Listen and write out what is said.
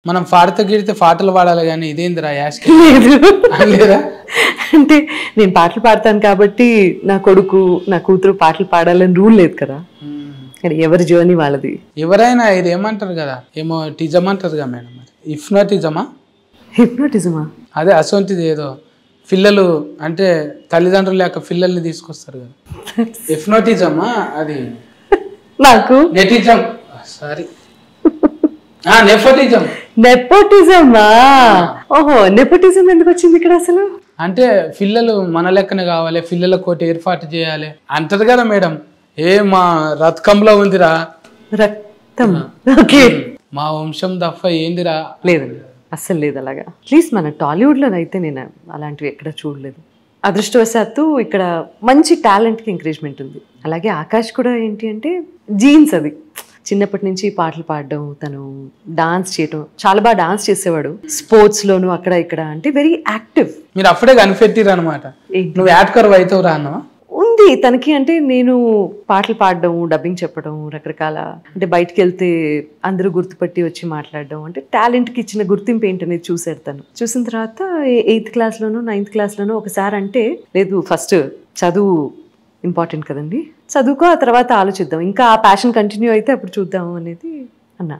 మనం పాడితే గిడితే పాటలు పాడాలి కానీ ఇదేందిరా యాష్ లేదు లేదా? అంటే నేను పాటలు పాడతాను కాబట్టి నా కొడుకు నా కూతురు పాటలు పాడాలని రూల్ లేదు కదా, ఎవరి జర్నీ వాళ్ళది. ఎవరైనా ఇది ఏమంటారు కదా, ఏమో టిజం అంటారుగా మేడం, హిప్నోటిజమా? హిప్నోటిజమా? అదే అసొంటిది ఏదో పిల్లలు అంటే తల్లిదండ్రులు లేక పిల్లల్ని తీసుకొస్తారు కదా, హిప్నోటిజమా అది? నాకు నెటిజం, సారీ, నెపోటిజం. నెపోటిజమా? ఓహో, నెపోటిజం ఎందుకు వచ్చింది ఇక్కడ అసలు? అంటే పిల్లలు మన లెక్కనే కావాలి, పిల్లల కోటి ఏర్పాటు చేయాలి అంటారు కదా మేడం. ఏ మా రథకంలో ఉందిరా రక్తం, ఓకే, మా వంశం తప్ప ఏందిరా. లేదండి, అస్సలు లేదు అలాగా. అట్లీస్ట్ మన టాలీవుడ్లో అయితే నేను అలాంటివి ఎక్కడ చూడలేదు. అదృష్టవశాత్తు ఇక్కడ మంచి టాలెంట్కి ఎంకరేజ్మెంట్ ఉంది. అలాగే ఆకాష్ కూడా ఏంటి అంటే జీన్స్, అది చిన్నప్పటి నుంచి పాటలు పాడడం, తను డాన్స్ చేయడం, చాలా బాగా డాన్స్ చేసేవాడు స్పోర్ట్స్లోను అక్కడ ఇక్కడ, అంటే వెరీ యాక్టివ్. మీరు అప్పుడే కనిపెట్టిరు అనమాట, నువ్వు యాడ్కర్ అవుతావురా అన్నవా? ఉంది తనకి. అంటే నేను పాటలు పాడడం, డబ్బింగ్ చెప్పడం, రకరకాల అంటే బయటకు వెళ్తే అందరూ గుర్తుపట్టి వచ్చి మాట్లాడడం, అంటే టాలెంట్కి ఇచ్చిన గుర్తింపు ఏంటనేది చూసాడు తను. చూసిన తర్వాత 8th క్లాస్లోనూ 9th క్లాస్లోనూ ఒకసారి అంటే, లేదు ఫస్ట్ చదువు ఇంపార్టెంట్ కదండి, చదువుకో, ఆ తర్వాత ఆలోచిద్దాం, ఇంకా ఆ ప్యాషన్ కంటిన్యూ అయితే అప్పుడు చూద్దాము అనేది అన్నా.